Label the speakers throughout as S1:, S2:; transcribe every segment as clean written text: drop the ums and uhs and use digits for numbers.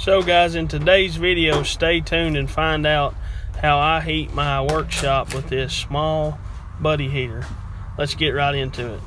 S1: So guys, in today's video, stay tuned and find out how I heat my workshop with this small buddy heater. Let's get right into it.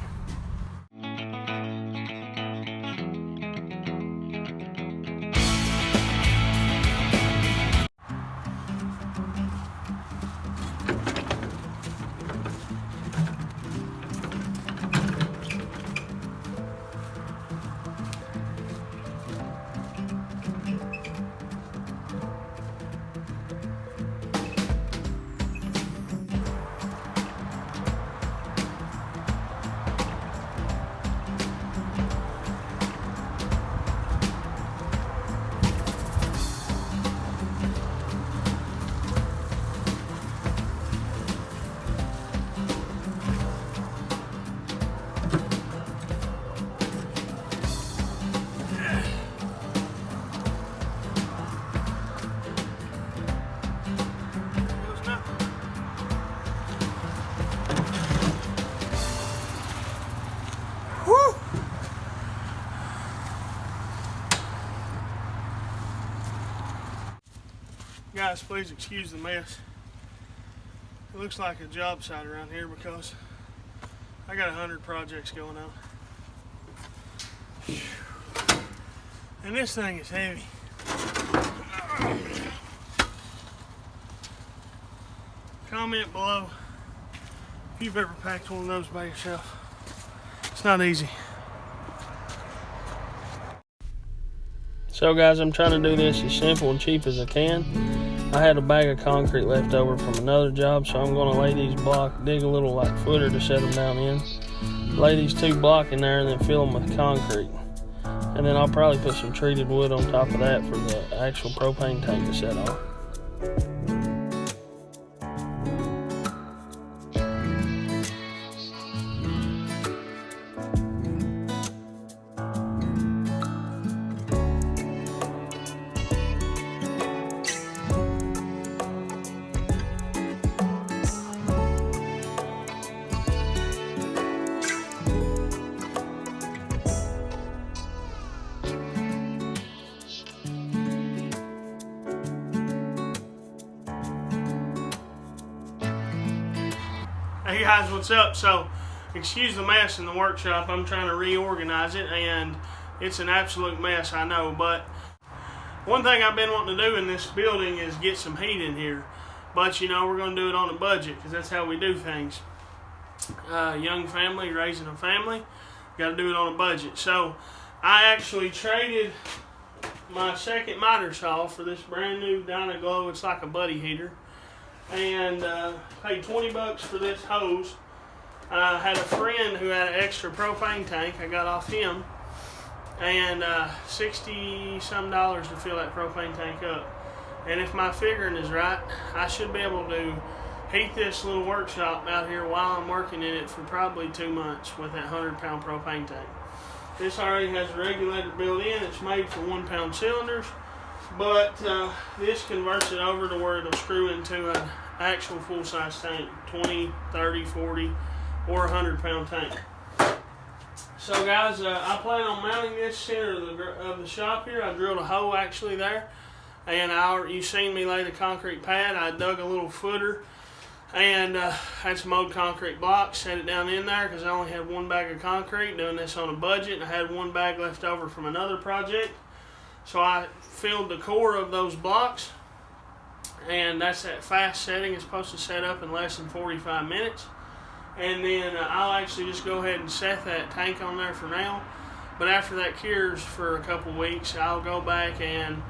S1: Guys, please excuse the mess. It looks like a job site around here because I got 100 projects going on. And this thing is heavy. Comment below if you've ever packed one of those by yourself. It's not easy. So guys, I'm trying to do this as simple and cheap as I can. I had a bag of concrete left over from another job, so I'm going to lay these blocks, dig a little like footer to set them down in, lay these 2 blocks in there and then fill them with concrete. And then I'll probably put some treated wood on top of that for the actual propane tank to set off. Hey guys, what's up? So, excuse the mess in the workshop. I'm trying to reorganize it and it's an absolute mess, I know, but one thing I've been wanting to do in this building is get some heat in here. But you know, we're going to do it on a budget because that's how we do things. Young family, raising a family, got to do it on a budget. So, I actually traded my second miter saw for this brand new Dyna-Glow. It's like a buddy heater. And paid 20 bucks for this hose. I had a friend who had an extra propane tank. I got off him, and $60 some to fill that propane tank up. And if my figuring is right, I should be able to heat this little workshop out here while I'm working in it for probably 2 months with that 100-pound propane tank. This already has a regulator built in. It's made for 1-pound cylinders. But this converts it over to where it'll screw into an actual full-size tank, 20, 30, 40, or 100-pound tank. So guys, I plan on mounting this center of the shop here. I drilled a hole actually there, and you've seen me lay the concrete pad. I dug a little footer and had some old concrete blocks, set it down in there because I only had 1 bag of concrete, doing this on a budget. I had 1 bag left over from another project. So I filled the core of those blocks, and that's that fast setting. It's supposed to set up in less than 45 minutes. And then I'll actually just go ahead and set that tank on there for now. But after that cures for a couple weeks, I'll go back and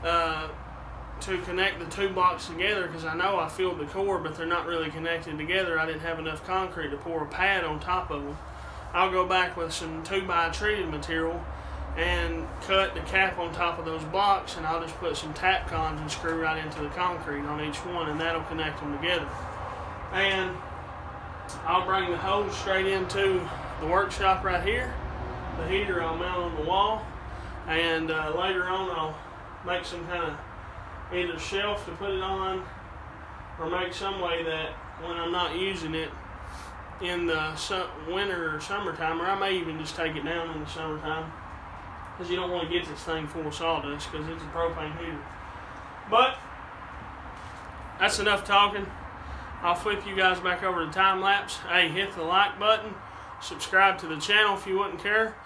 S1: to connect the 2 blocks together, because I know I filled the core, but they're not really connected together. I didn't have enough concrete to pour a pad on top of them. I'll go back with some 2x treated material and cut the cap on top of those blocks, and I'll just put some tap cons and screw right into the concrete on each one, and that'll connect them together. And I'll bring the hose straight into the workshop right here. The heater I'll mount on the wall, and later on I'll make some kind of either shelf to put it on, or make some way that when I'm not using it in the winter or summertime, or I may even just take it down in the summertime, because you don't want to get this thing full of sawdust because it's a propane heater. But that's enough talking. I'll flip you guys back over to time lapse. Hey, hit the like button, subscribe to the channel if you wouldn't care.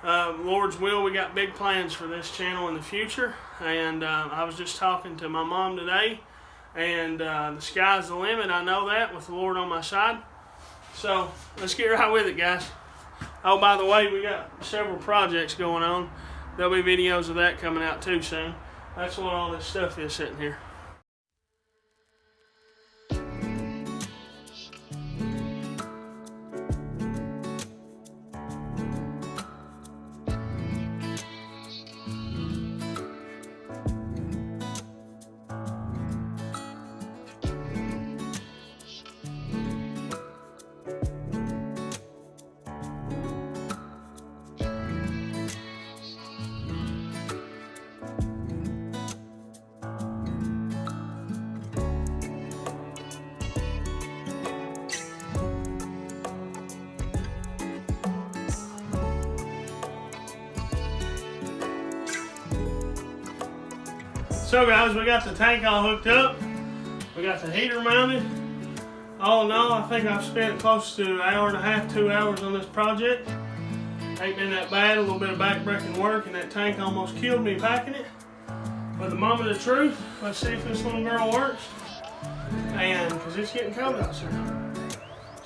S1: Lord's will, we got big plans for this channel in the future, and I was just talking to my mom today, and the sky's the limit. I know that with the Lord on my side. So let's get right with it, guys. Oh, by the way, we got several projects going on. There'll be videos of that coming out too soon. That's what all this stuff is sitting here. So guys, we got the tank all hooked up. We got the heater mounted. All in all, I think I've spent close to an hour and a half, 2 hours on this project. Ain't been that bad, a little bit of back-breaking work, and that tank almost killed me packing it. But the moment of truth, let's see if this little girl works. And, because it's getting cold outside.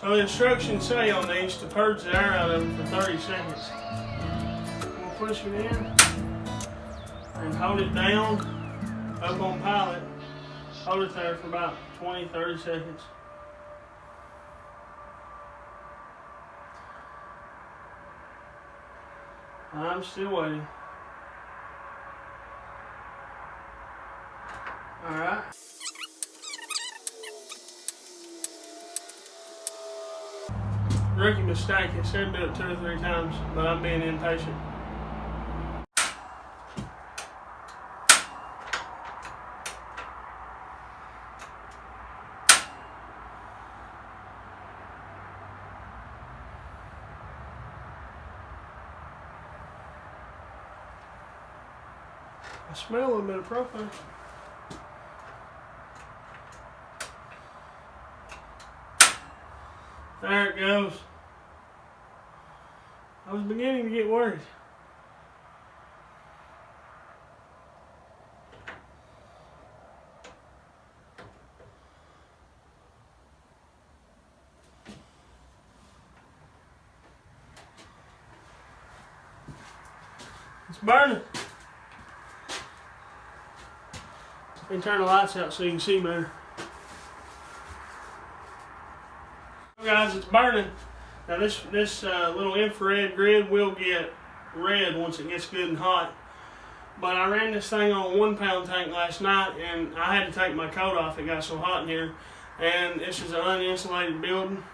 S1: So the instructions say on these to purge the air out of them for 30 seconds. We'll push it in and hold it down. Up on pilot, hold it there for about 20-30 seconds. I'm still waiting. Alright. Rookie mistake, it said do it 2 or 3 times, but I'm being impatient. I smell a little bit of propane. There it goes. I was beginning to get worried. It's burning. Let me turn the lights out so you can see better. Guys, it's burning. Now this little infrared grid will get red once it gets good and hot. But I ran this thing on a 1 pound tank last night, and I had to take my coat off. It got so hot in here. And this is an uninsulated building,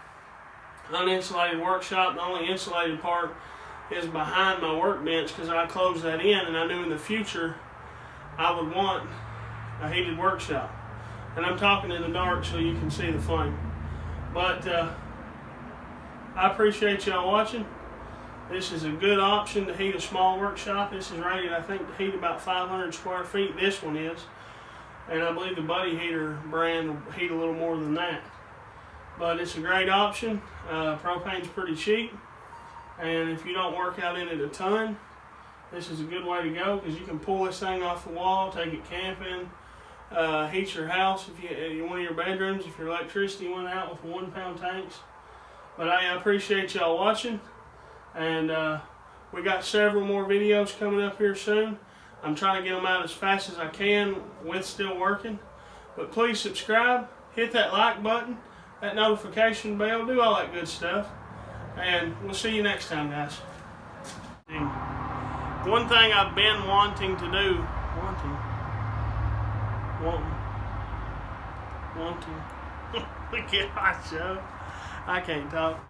S1: uninsulated workshop. The only insulated part is behind my workbench because I closed that in, and I knew in the future I would want a heated workshop. And I'm talking in the dark so you can see the flame. But I appreciate y'all watching. This is a good option to heat a small workshop. This is rated, I think, to heat about 500 square feet. This one is. And I believe the Buddy Heater brand will heat a little more than that. But it's a great option. Propane's pretty cheap. And if you don't work out in it a ton, this is a good way to go because you can pull this thing off the wall, take it camping, heat your house if you one of your bedrooms if your electricity went out with 1 pound tanks. But I appreciate y'all watching, and we got several more videos coming up here soon. I'm trying to get them out as fast as I can with still working. But please subscribe, hit that like button, that notification bell, do all that good stuff. And we'll see you next time, guys. One thing I've been wanting to do, wanting. Look at my show. I can't talk.